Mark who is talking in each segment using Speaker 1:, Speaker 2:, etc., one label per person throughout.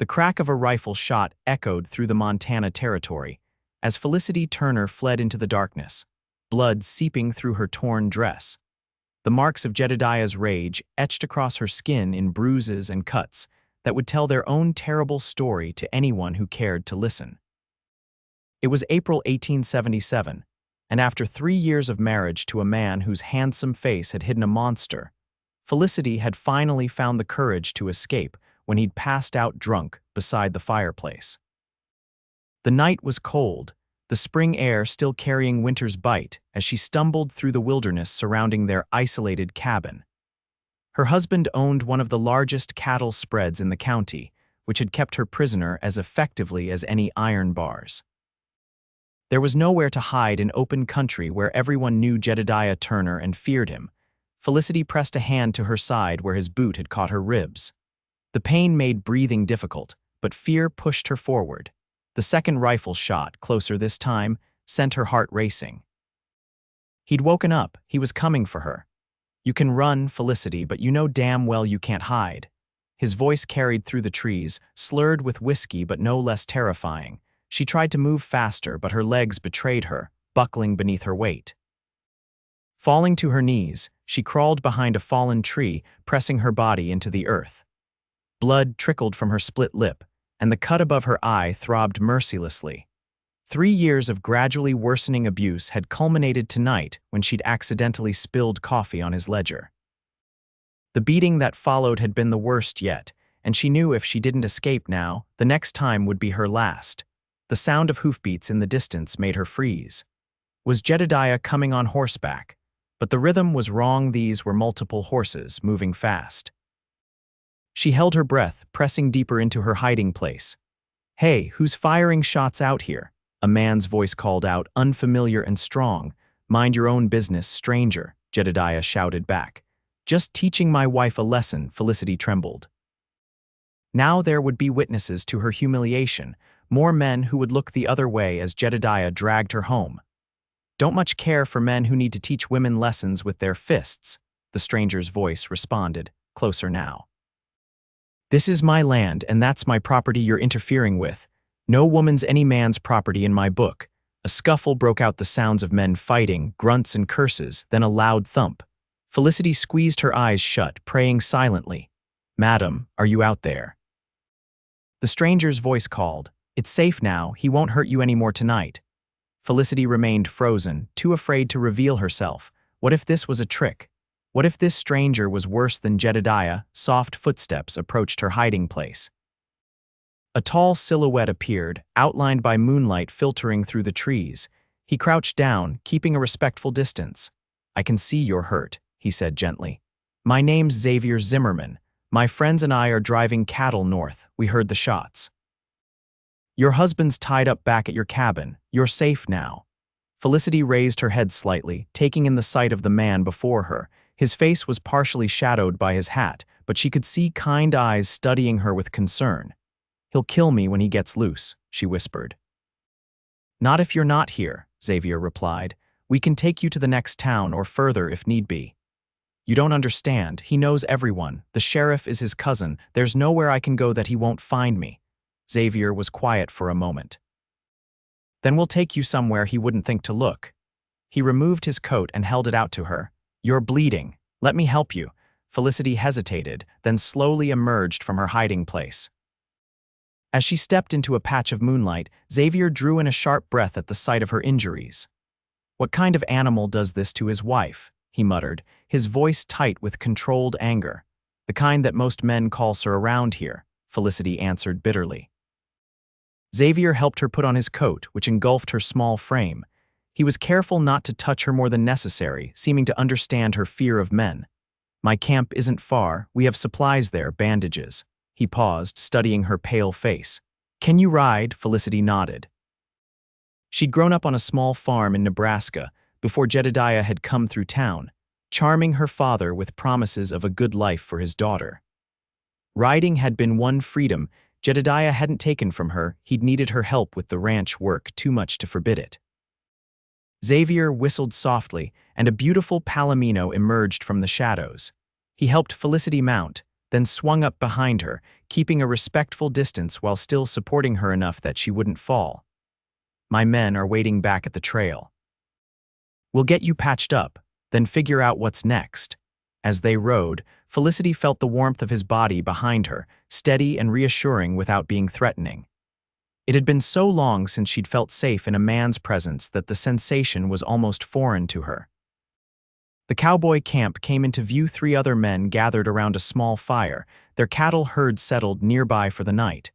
Speaker 1: The crack of a rifle shot echoed through the Montana territory as Felicity Turner fled into the darkness, blood seeping through her torn dress. The marks of Jedediah's rage etched across her skin in bruises and cuts that would tell their own terrible story to anyone who cared to listen. It was April 1877, and after 3 years of marriage to a man whose handsome face had hidden a monster, Felicity had finally found the courage to escape when he'd passed out drunk beside the fireplace. The night was cold, the spring air still carrying winter's bite as she stumbled through the wilderness surrounding their isolated cabin. Her husband owned one of the largest cattle spreads in the county, which had kept her prisoner as effectively as any iron bars. There was nowhere to hide in open country where everyone knew Jedediah Turner and feared him. Felicity pressed a hand to her side where his boot had caught her ribs. The pain made breathing difficult, but fear pushed her forward. The second rifle shot, closer this time, sent her heart racing. He'd woken up. He was coming for her. "You can run, Felicity, but you know damn well you can't hide." His voice carried through the trees, slurred with whiskey but no less terrifying. She tried to move faster, but her legs betrayed her, buckling beneath her weight. Falling to her knees, she crawled behind a fallen tree, pressing her body into the earth. Blood trickled from her split lip, and the cut above her eye throbbed mercilessly. 3 years of gradually worsening abuse had culminated tonight when she'd accidentally spilled coffee on his ledger. The beating that followed had been the worst yet, and she knew if she didn't escape now, the next time would be her last. The sound of hoofbeats in the distance made her freeze. Was Jedediah coming on horseback? But the rhythm was wrong. These were multiple horses, moving fast. She held her breath, pressing deeper into her hiding place. "Hey, who's firing shots out here?" A man's voice called out, unfamiliar and strong. "Mind your own business, stranger," Jedediah shouted back. "Just teaching my wife a lesson," Felicity trembled. Now there would be witnesses to her humiliation, more men who would look the other way as Jedediah dragged her home. "Don't much care for men who need to teach women lessons with their fists," the stranger's voice responded, closer now. "This is my land, and that's my property you're interfering with. No woman's any man's property in my book." A scuffle broke out, the sounds of men fighting, grunts and curses, then a loud thump. Felicity squeezed her eyes shut, praying silently. "Madam, are you out there?" The stranger's voice called. "It's safe now, he won't hurt you anymore tonight." Felicity remained frozen, too afraid to reveal herself. What if this was a trick? What if this stranger was worse than Jedediah? Soft footsteps approached her hiding place. A tall silhouette appeared, outlined by moonlight filtering through the trees. He crouched down, keeping a respectful distance. "I can see you're hurt," he said gently. "My name's Xavier Zimmerman. My friends and I are driving cattle north. We heard the shots. Your husband's tied up back at your cabin. You're safe now." Felicity raised her head slightly, taking in the sight of the man before her. His face was partially shadowed by his hat, but she could see kind eyes studying her with concern. "He'll kill me when he gets loose," she whispered. "Not if you're not here," Xavier replied. "We can take you to the next town or further if need be." "You don't understand. He knows everyone. The sheriff is his cousin. There's nowhere I can go that he won't find me." Xavier was quiet for a moment. "Then we'll take you somewhere he wouldn't think to look." He removed his coat and held it out to her. "You're bleeding. Let me help you." Felicity hesitated, then slowly emerged from her hiding place. As she stepped into a patch of moonlight, Xavier drew in a sharp breath at the sight of her injuries. "What kind of animal does this to his wife?" he muttered, his voice tight with controlled anger. "The kind that most men call sir around here," Felicity answered bitterly. Xavier helped her put on his coat, which engulfed her small frame. He was careful not to touch her more than necessary, seeming to understand her fear of men. "My camp isn't far. We have supplies there, bandages." He paused, studying her pale face. "Can you ride?" Felicity nodded. She'd grown up on a small farm in Nebraska before Jedediah had come through town, charming her father with promises of a good life for his daughter. Riding had been one freedom Jedediah hadn't taken from her. He'd needed her help with the ranch work too much to forbid it. Xavier whistled softly, and a beautiful palomino emerged from the shadows. He helped Felicity mount, then swung up behind her, keeping a respectful distance while still supporting her enough that she wouldn't fall. My men are waiting back at the trail. We'll get you patched up, then figure out what's next. As they rode, Felicity felt the warmth of his body behind her, steady and reassuring without being threatening. It had been so long since she'd felt safe in a man's presence that the sensation was almost foreign to her. The cowboy camp came into view. 3 other men gathered around a small fire, their cattle herd settled nearby for the night.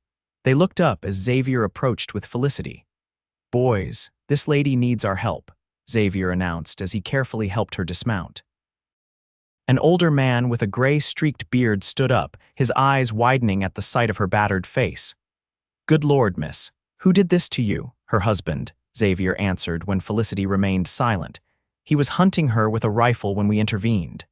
Speaker 1: They looked up as Xavier approached with Felicity. "Boys, this lady needs our help," Xavier announced as he carefully helped her dismount. An older man with a gray-streaked beard stood up, his eyes widening at the sight of her battered face. "Good Lord, miss, who did this to you?" "Her husband," Xavier answered when Felicity remained silent. "He was hunting her with a rifle when we intervened."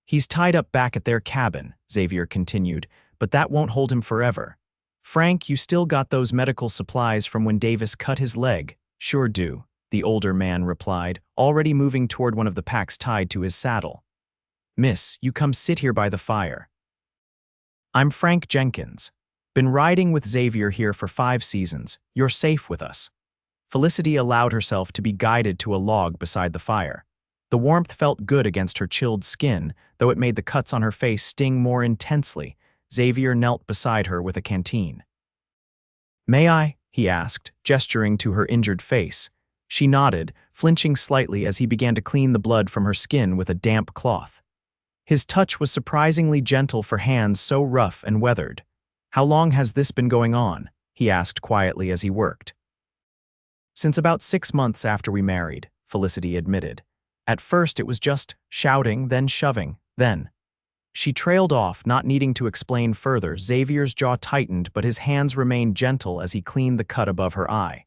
Speaker 1: "He's tied up back at their cabin," Xavier continued, "but that won't hold him forever. Frank, you still got those medical supplies from when Davis cut his leg?" "Sure do," the older man replied, already moving toward one of the packs tied to his saddle. "Miss, you come sit here by the fire. I'm Frank Jenkins. Been riding with Xavier here for 5 seasons. You're safe with us." Felicity allowed herself to be guided to a log beside the fire. The warmth felt good against her chilled skin, though it made the cuts on her face sting more intensely. Xavier knelt beside her with a canteen. "May I?" he asked, gesturing to her injured face. She nodded, flinching slightly as he began to clean the blood from her skin with a damp cloth. His touch was surprisingly gentle for hands so rough and weathered. "How long has this been going on?" he asked quietly as he worked. "Since about 6 months after we married," Felicity admitted. "At first it was just shouting, then shoving, then—" She trailed off, not needing to explain further. Xavier's jaw tightened, but his hands remained gentle as he cleaned the cut above her eye.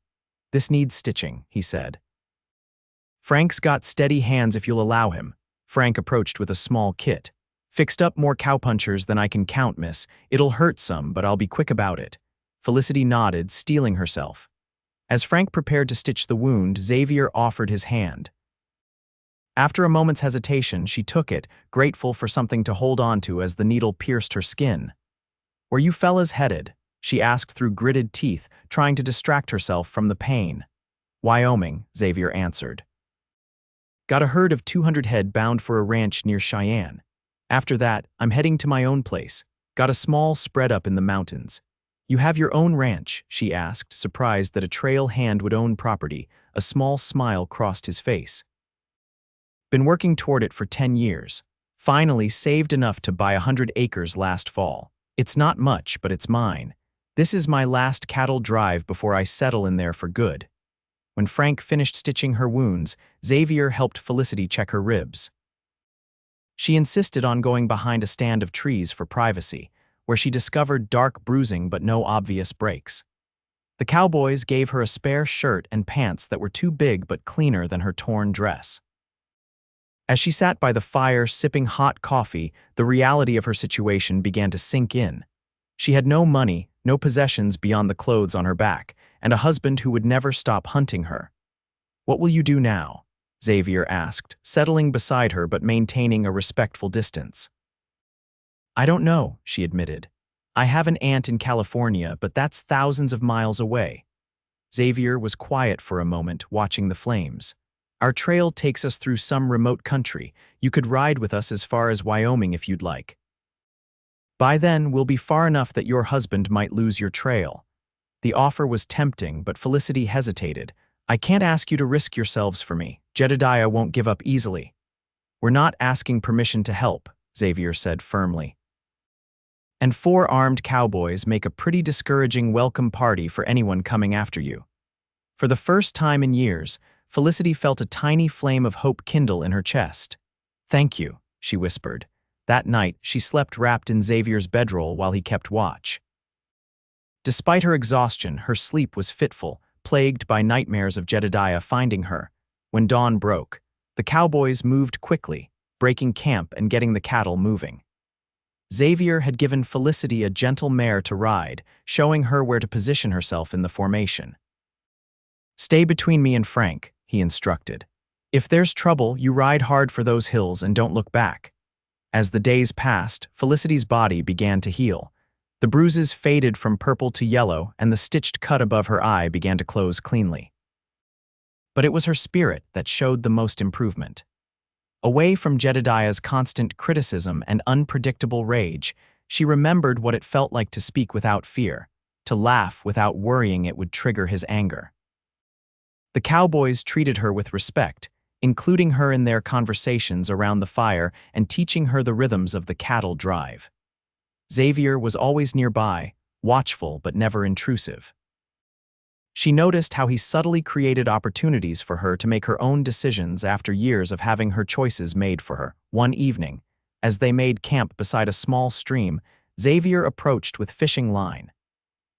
Speaker 1: "This needs stitching," he said. "Frank's got steady hands if you'll allow him." Frank approached with a small kit. "Fixed up more cowpunchers than I can count, miss. It'll hurt some, but I'll be quick about it." Felicity nodded, steeling herself. As Frank prepared to stitch the wound, Xavier offered his hand. After a moment's hesitation, she took it, grateful for something to hold on to as the needle pierced her skin. "Where you fellas headed?" she asked through gritted teeth, trying to distract herself from the pain. "Wyoming," Xavier answered. "Got a herd of 200 head bound for a ranch near Cheyenne. After that, I'm heading to my own place. Got a small spread up in the mountains." "You have your own ranch?" she asked, surprised that a trail hand would own property. A small smile crossed his face. "Been working toward it for 10 years. Finally saved enough to buy 100 acres last fall. It's not much, but it's mine. This is my last cattle drive before I settle in there for good." When Frank finished stitching her wounds, Xavier helped Felicity check her ribs. She insisted on going behind a stand of trees for privacy, where she discovered dark bruising but no obvious breaks. The cowboys gave her a spare shirt and pants that were too big but cleaner than her torn dress. As she sat by the fire sipping hot coffee, the reality of her situation began to sink in. She had no money, no possessions beyond the clothes on her back, and a husband who would never stop hunting her. "What will you do now?" Xavier asked, settling beside her but maintaining a respectful distance. "I don't know," she admitted. "I have an aunt in California, but that's thousands of miles away." Xavier was quiet for a moment, watching the flames. "Our trail takes us through some remote country. You could ride with us as far as Wyoming if you'd like. By then, we'll be far enough that your husband might lose your trail." The offer was tempting, but Felicity hesitated. "I can't ask you to risk yourselves for me. Jedediah won't give up easily." "We're not asking permission to help," Xavier said firmly. "And 4 armed cowboys make a pretty discouraging welcome party for anyone coming after you." For the first time in years, Felicity felt a tiny flame of hope kindle in her chest. "Thank you," she whispered. That night, she slept wrapped in Xavier's bedroll while he kept watch. Despite her exhaustion, her sleep was fitful, plagued by nightmares of Jedediah finding her. When dawn broke, the cowboys moved quickly, breaking camp and getting the cattle moving. Xavier had given Felicity a gentle mare to ride, showing her where to position herself in the formation. "Stay between me and Frank," he instructed. "If there's trouble, you ride hard for those hills and don't look back." As the days passed, Felicity's body began to heal. The bruises faded from purple to yellow, and the stitched cut above her eye began to close cleanly. But it was her spirit that showed the most improvement. Away from Jedediah's constant criticism and unpredictable rage, she remembered what it felt like to speak without fear, to laugh without worrying it would trigger his anger. The cowboys treated her with respect, including her in their conversations around the fire and teaching her the rhythms of the cattle drive. Xavier was always nearby, watchful but never intrusive. She noticed how he subtly created opportunities for her to make her own decisions after years of having her choices made for her. One evening, as they made camp beside a small stream, Xavier approached with fishing line.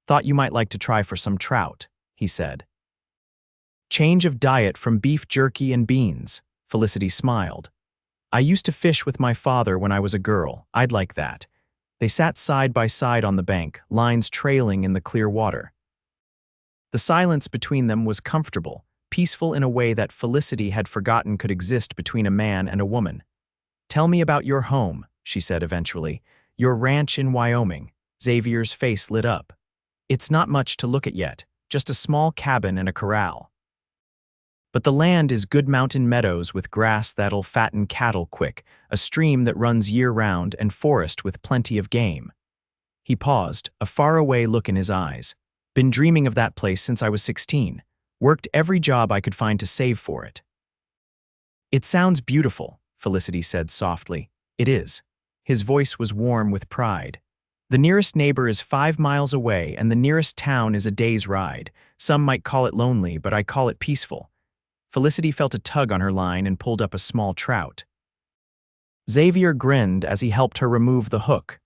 Speaker 1: "Thought you might like to try for some trout," he said. "Change of diet from beef jerky and beans," Felicity smiled. "I used to fish with my father when I was a girl. I'd like that." They sat side by side on the bank, lines trailing in the clear water. The silence between them was comfortable, peaceful in a way that Felicity had forgotten could exist between a man and a woman. "Tell me about your home," she said eventually. "Your ranch in Wyoming." Xavier's face lit up. "It's not much to look at yet, just a small cabin and a corral. But the land is good mountain meadows with grass that'll fatten cattle quick, a stream that runs year-round, and forest with plenty of game." He paused, a faraway look in his eyes. "Been dreaming of that place since I was 16. Worked every job I could find to save for it." "It sounds beautiful," Felicity said softly. "It is." His voice was warm with pride. "The nearest neighbor is 5 miles away, and the nearest town is a day's ride. Some might call it lonely, but I call it peaceful." Felicity felt a tug on her line and pulled up a small trout. Xavier grinned as he helped her remove the hook.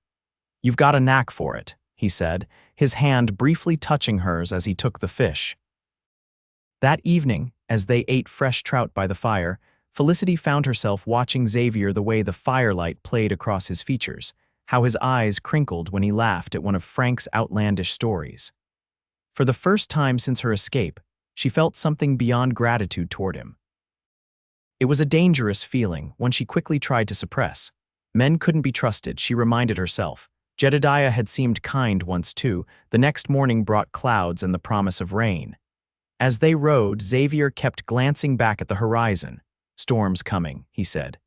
Speaker 1: "You've got a knack for it," he said, his hand briefly touching hers as he took the fish. That evening, as they ate fresh trout by the fire, Felicity found herself watching Xavier the way the firelight played across his features, how his eyes crinkled when he laughed at one of Frank's outlandish stories. For the first time since her escape, she felt something beyond gratitude toward him. It was a dangerous feeling, one she quickly tried to suppress. Men couldn't be trusted, she reminded herself. Jedediah had seemed kind once too. The next morning brought clouds and the promise of rain. As they rode, Xavier kept glancing back at the horizon. "Storm's coming," he said.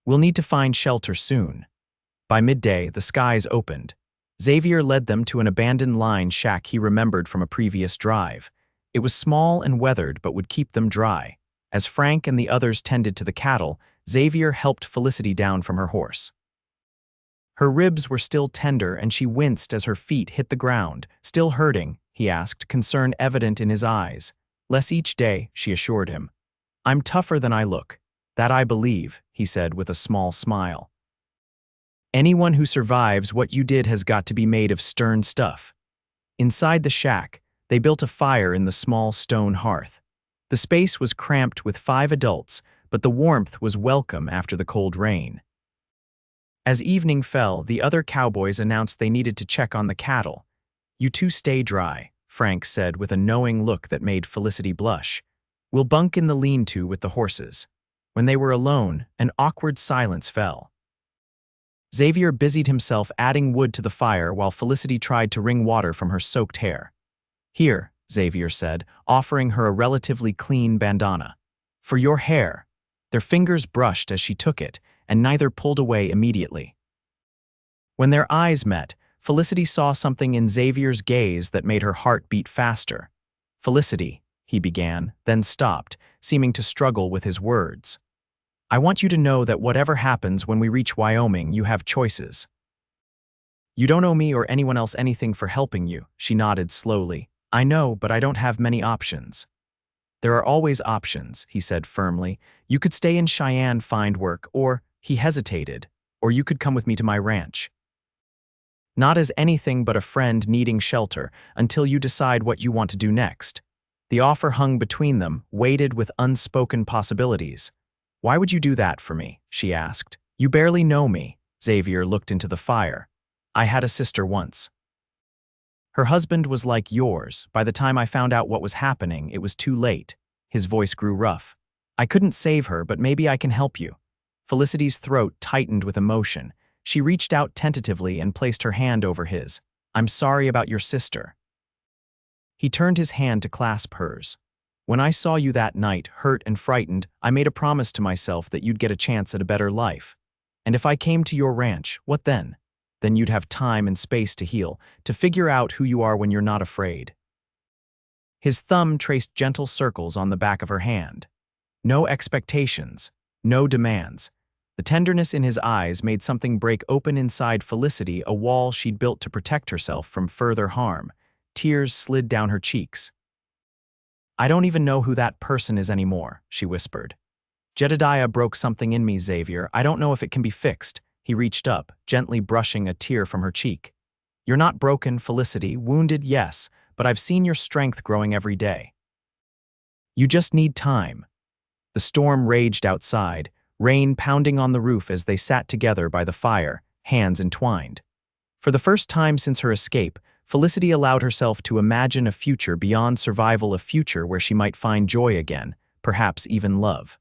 Speaker 1: "We'll need to find shelter soon." By midday, the skies opened. Xavier led them to an abandoned line shack he remembered from a previous drive. It was small and weathered but would keep them dry. As Frank and the others tended to the cattle, Xavier helped Felicity down from her horse. Her ribs were still tender and she winced as her feet hit the ground. "Still hurting?" he asked, concern evident in his eyes. "Less each day," she assured him. "I'm tougher than I look. That I believe," he said with a small smile. "Anyone who survives what you did has got to be made of stern stuff." Inside the shack, they built a fire in the small stone hearth. The space was cramped with 5 adults, but the warmth was welcome after the cold rain. As evening fell, the other cowboys announced they needed to check on the cattle. "You two stay dry," Frank said with a knowing look that made Felicity blush. "We'll bunk in the lean-to with the horses." When they were alone, an awkward silence fell. Xavier busied himself adding wood to the fire while Felicity tried to wring water from her soaked hair. "Here," Xavier said, offering her a relatively clean bandana. "For your hair." Their fingers brushed as she took it, and neither pulled away immediately. When their eyes met, Felicity saw something in Xavier's gaze that made her heart beat faster. "Felicity," he began, then stopped, seeming to struggle with his words. "I want you to know that whatever happens when we reach Wyoming, you have choices." "You don't owe me or anyone else anything for helping you," she nodded slowly. "I know, but I don't have many options." "There are always options," he said firmly. "You could stay in Cheyenne, find work, or," he hesitated, "or you could come with me to my ranch. Not as anything but a friend needing shelter until you decide what you want to do next." The offer hung between them, weighted with unspoken possibilities. "Why would you do that for me?" she asked. "You barely know me." Xavier looked into the fire. "I had a sister once. Her husband was like yours. By the time I found out what was happening, it was too late." His voice grew rough. "I couldn't save her, but maybe I can help you." Felicity's throat tightened with emotion. She reached out tentatively and placed her hand over his. "I'm sorry about your sister." He turned his hand to clasp hers. "When I saw you that night, hurt and frightened, I made a promise to myself that you'd get a chance at a better life. And if I came to your ranch, what then? Then you'd have time and space to heal, to figure out who you are when you're not afraid." His thumb traced gentle circles on the back of her hand. No expectations, no demands. The tenderness in his eyes made something break open inside Felicity, a wall she'd built to protect herself from further harm. Tears slid down her cheeks. "I don't even know who that person is anymore," she whispered. "Jedediah broke something in me, Xavier. I don't know if it can be fixed." He reached up, gently brushing a tear from her cheek. "You're not broken, Felicity. Wounded, yes, but I've seen your strength growing every day. You just need time." The storm raged outside, rain pounding on the roof as they sat together by the fire, hands entwined. For the first time since her escape, Felicity allowed herself to imagine a future beyond survival, a future where she might find joy again, perhaps even love.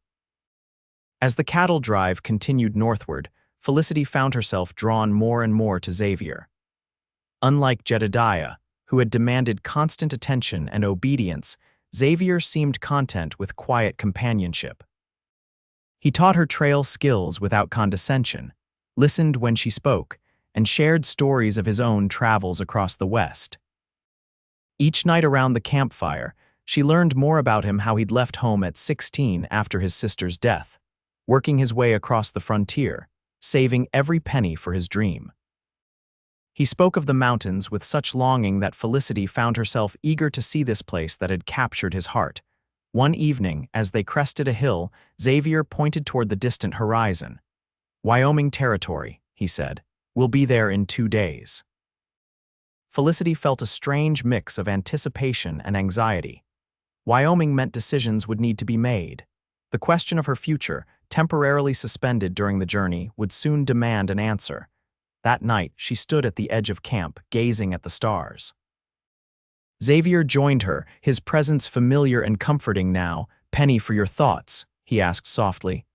Speaker 1: As the cattle drive continued northward, Felicity found herself drawn more and more to Xavier. Unlike Jedediah, who had demanded constant attention and obedience, Xavier seemed content with quiet companionship. He taught her trail skills without condescension, listened when she spoke, and shared stories of his own travels across the West. Each night around the campfire, she learned more about him, how he'd left home at 16 after his sister's death, working his way across the frontier, saving every penny for his dream. He spoke of the mountains with such longing that Felicity found herself eager to see this place that had captured his heart. One evening, as they crested a hill, Xavier pointed toward the distant horizon. "Wyoming territory," he said. "We'll be there in 2 days." Felicity felt a strange mix of anticipation and anxiety. Wyoming meant decisions would need to be made. The question of her future, temporarily suspended during the journey, would soon demand an answer. That night, she stood at the edge of camp, gazing at the stars. Xavier joined her, his presence familiar and comforting now. "Penny, for your thoughts?" he asked softly.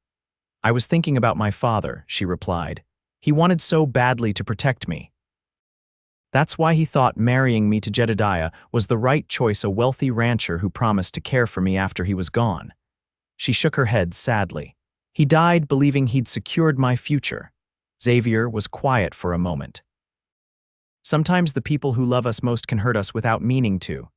Speaker 1: "I was thinking about my father," she replied. "He wanted so badly to protect me. That's why he thought marrying me to Jedediah was the right choice, a wealthy rancher who promised to care for me after he was gone." She shook her head sadly. "He died believing he'd secured my future." Xavier was quiet for a moment. "Sometimes the people who love us most can hurt us without meaning to.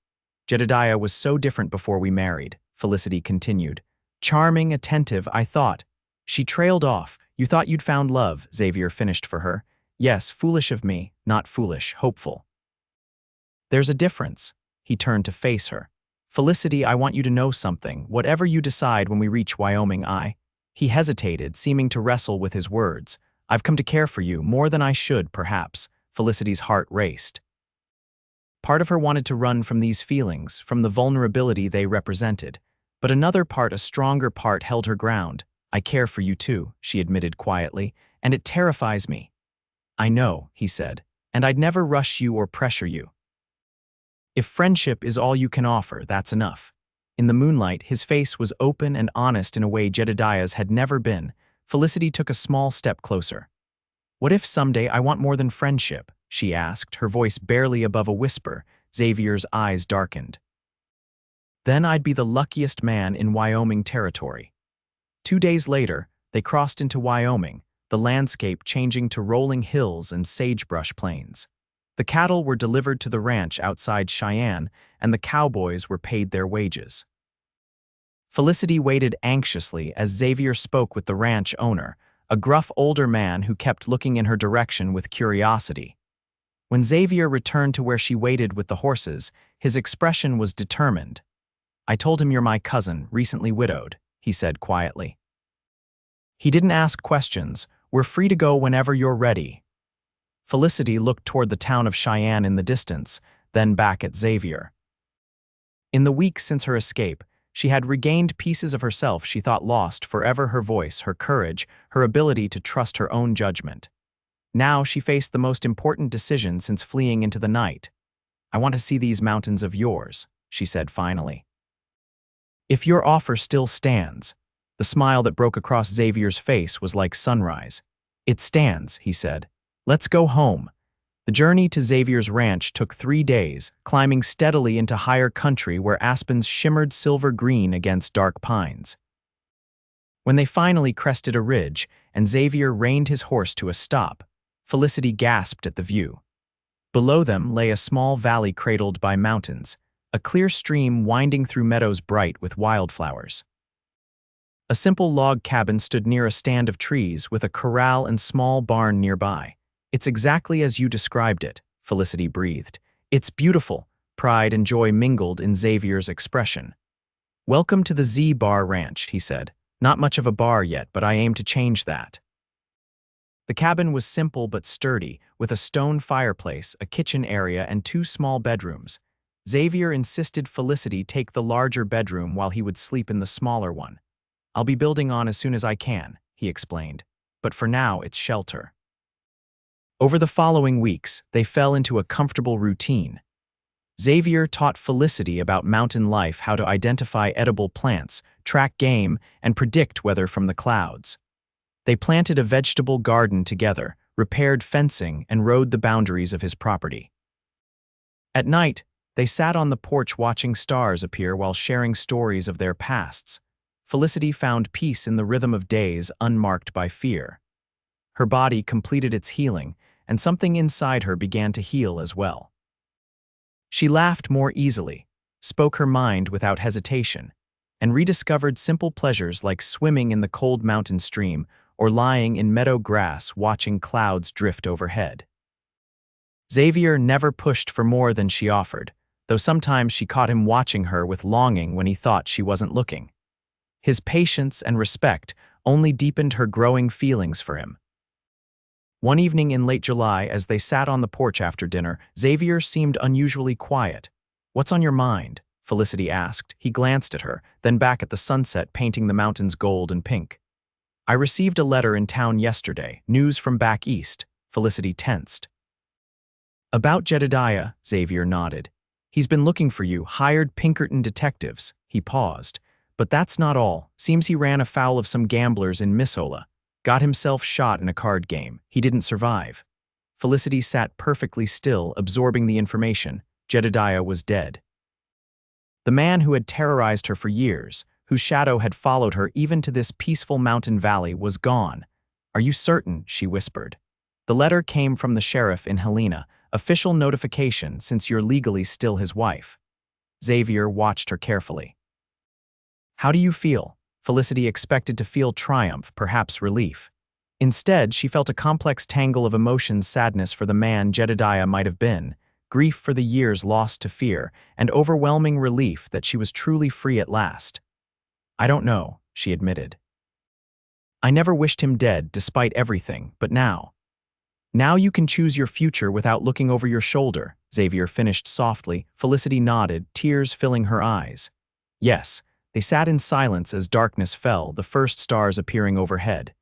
Speaker 1: Jedediah was so different before we married," Felicity continued. "Charming, attentive, I thought." She trailed off. "You thought you'd found love," Xavier finished for her. "Yes, foolish of me, not foolish, hopeful." "There's a difference." He turned to face her. "Felicity, I want you to know something. Whatever you decide when we reach Wyoming, He hesitated, seeming to wrestle with his words. "I've come to care for you, more than I should, perhaps." Felicity's heart raced. Part of her wanted to run from these feelings, from the vulnerability they represented. But another part, a stronger part, held her ground. "I care for you too," she admitted quietly, "and it terrifies me." "I know," he said, "and I'd never rush you or pressure you. If friendship is all you can offer, that's enough." In the moonlight, his face was open and honest in a way Jedediah's had never been. Felicity took a small step closer. "What if someday I want more than friendship?" she asked, her voice barely above a whisper. Xavier's eyes darkened. "Then I'd be the luckiest man in Wyoming territory." 2 days later, they crossed into Wyoming, the landscape changing to rolling hills and sagebrush plains. The cattle were delivered to the ranch outside Cheyenne, and the cowboys were paid their wages. Felicity waited anxiously as Xavier spoke with the ranch owner, a gruff older man who kept looking in her direction with curiosity. When Xavier returned to where she waited with the horses, his expression was determined. "I told him you're my cousin, recently widowed," he said quietly. He didn't ask questions. "We're free to go whenever you're ready." Felicity looked toward the town of Cheyenne in the distance, then back at Xavier. In the weeks since her escape, she had regained pieces of herself she thought lost forever: her voice, her courage, her ability to trust her own judgment. Now she faced the most important decision since fleeing into the night. "I want to see these mountains of yours," she said finally. "If your offer still stands." The smile that broke across Xavier's face was like sunrise. "It stands," he said. "Let's go home." The journey to Xavier's ranch took 3 days, climbing steadily into higher country where aspens shimmered silver green against dark pines. When they finally crested a ridge and Xavier reined his horse to a stop, Felicity gasped at the view. Below them lay a small valley cradled by mountains, a clear stream winding through meadows bright with wildflowers. A simple log cabin stood near a stand of trees with a corral and small barn nearby. "It's exactly as you described it," Felicity breathed. "It's beautiful," pride and joy mingled in Xavier's expression. "Welcome to the Z-Bar Ranch," he said. "Not much of a bar yet, but I aim to change that." The cabin was simple but sturdy, with a stone fireplace, a kitchen area, and 2 small bedrooms. Xavier insisted Felicity take the larger bedroom while he would sleep in the smaller one. "I'll be building on as soon as I can," he explained, "but for now it's shelter." Over the following weeks, they fell into a comfortable routine. Xavier taught Felicity about mountain life, how to identify edible plants, track game, and predict weather from the clouds. They planted a vegetable garden together, repaired fencing, and rode the boundaries of his property. At night, they sat on the porch watching stars appear while sharing stories of their pasts. Felicity found peace in the rhythm of days unmarked by fear. Her body completed its healing, and something inside her began to heal as well. She laughed more easily, spoke her mind without hesitation, and rediscovered simple pleasures like swimming in the cold mountain stream or lying in meadow grass watching clouds drift overhead. Xavier never pushed for more than she offered, though sometimes she caught him watching her with longing when he thought she wasn't looking. His patience and respect only deepened her growing feelings for him. One evening in late July, as they sat on the porch after dinner, Xavier seemed unusually quiet. "What's on your mind?" Felicity asked. He glanced at her, then back at the sunset painting the mountains gold and pink. "I received a letter in town yesterday, news from back east." Felicity tensed. "About Jedediah," Xavier nodded. "He's been looking for you, hired Pinkerton detectives." He paused. "But that's not all. Seems he ran afoul of some gamblers in Missoula. Got himself shot in a card game. He didn't survive." Felicity sat perfectly still, absorbing the information. Jedediah was dead. The man who had terrorized her for years, whose shadow had followed her even to this peaceful mountain valley, was gone. "Are you certain?" she whispered. "The letter came from the sheriff in Helena. Official notification, since you're legally still his wife." Xavier watched her carefully. "How do you feel?" Felicity expected to feel triumph, perhaps relief. Instead, she felt a complex tangle of emotions: sadness for the man Jedediah might have been, grief for the years lost to fear, and overwhelming relief that she was truly free at last. "I don't know," she admitted. "I never wished him dead, despite everything, but now you can choose your future without looking over your shoulder," Xavier finished softly. Felicity nodded, tears filling her eyes. "Yes." They sat in silence as darkness fell, the first stars appearing overhead.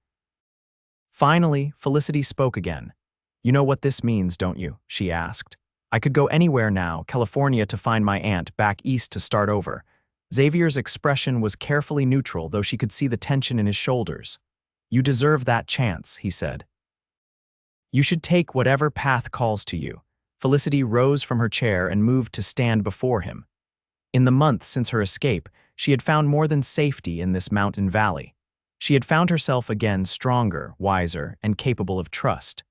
Speaker 1: Finally, Felicity spoke again. "You know what this means, don't you?" she asked. "I could go anywhere now, California to find my aunt, back east to start over." Xavier's expression was carefully neutral, though she could see the tension in his shoulders. "You deserve that chance," he said. "You should take whatever path calls to you." Felicity rose from her chair and moved to stand before him. In the months since her escape, she had found more than safety in this mountain valley. She had found herself again stronger, wiser, and capable of trust.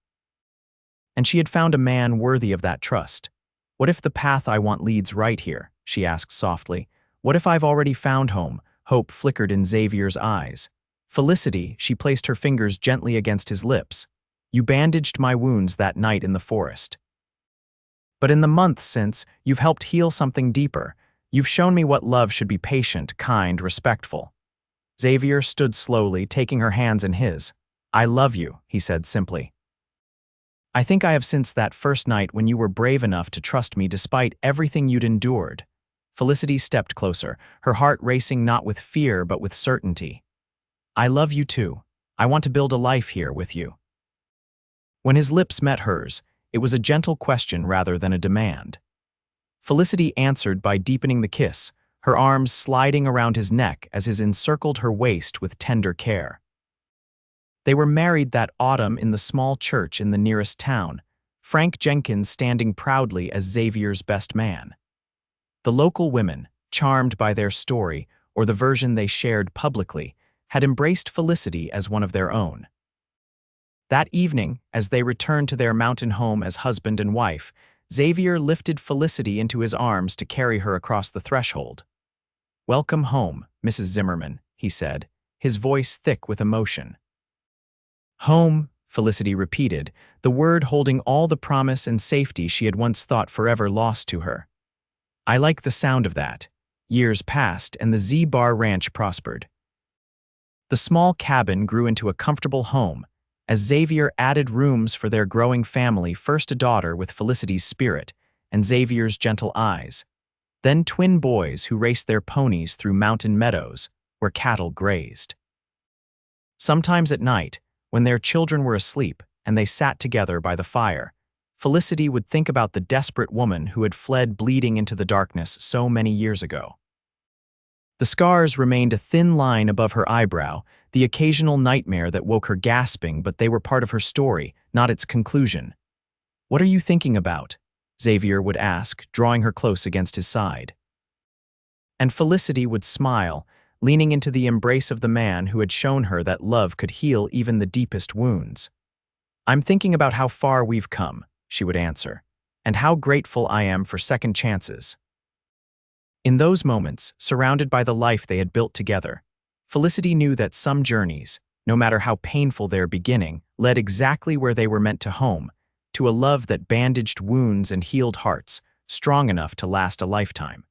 Speaker 1: And she had found a man worthy of that trust. "What if the path I want leads right here?" she asked softly. "What if I've already found home?" Hope flickered in Xavier's eyes. "Felicity," she placed her fingers gently against his lips. "You bandaged my wounds that night in the forest. But in the months since, you've helped heal something deeper. You've shown me what love should be: patient, kind, respectful." Xavier stood slowly, taking her hands in his. "I love you," he said simply. "I think I have since that first night when you were brave enough to trust me despite everything you'd endured." Felicity stepped closer, her heart racing not with fear but with certainty. "I love you too. I want to build a life here with you." When his lips met hers, it was a gentle question rather than a demand. Felicity answered by deepening the kiss, her arms sliding around his neck as his encircled her waist with tender care. They were married that autumn in the small church in the nearest town, Frank Jenkins standing proudly as Xavier's best man. The local women, charmed by their story or the version they shared publicly, had embraced Felicity as one of their own. That evening, as they returned to their mountain home as husband and wife, Xavier lifted Felicity into his arms to carry her across the threshold. "Welcome home, Mrs. Zimmerman," he said, his voice thick with emotion. "Home," Felicity repeated, the word holding all the promise and safety she had once thought forever lost to her. "I like the sound of that." Years passed, and the Z-Bar Ranch prospered. The small cabin grew into a comfortable home, as Xavier added rooms for their growing family, first a daughter with Felicity's spirit and Xavier's gentle eyes, then twin boys who raced their ponies through mountain meadows where cattle grazed. Sometimes at night, when their children were asleep and they sat together by the fire, Felicity would think about the desperate woman who had fled bleeding into the darkness so many years ago. The scars remained a thin line above her eyebrow, the occasional nightmare that woke her gasping, but they were part of her story, not its conclusion. "What are you thinking about?" Xavier would ask, drawing her close against his side. And Felicity would smile, leaning into the embrace of the man who had shown her that love could heal even the deepest wounds. "I'm thinking about how far we've come," she would answer, "and how grateful I am for second chances." In those moments, surrounded by the life they had built together, Felicity knew that some journeys, no matter how painful their beginning, led exactly where they were meant to home, to a love that bandaged wounds and healed hearts, strong enough to last a lifetime.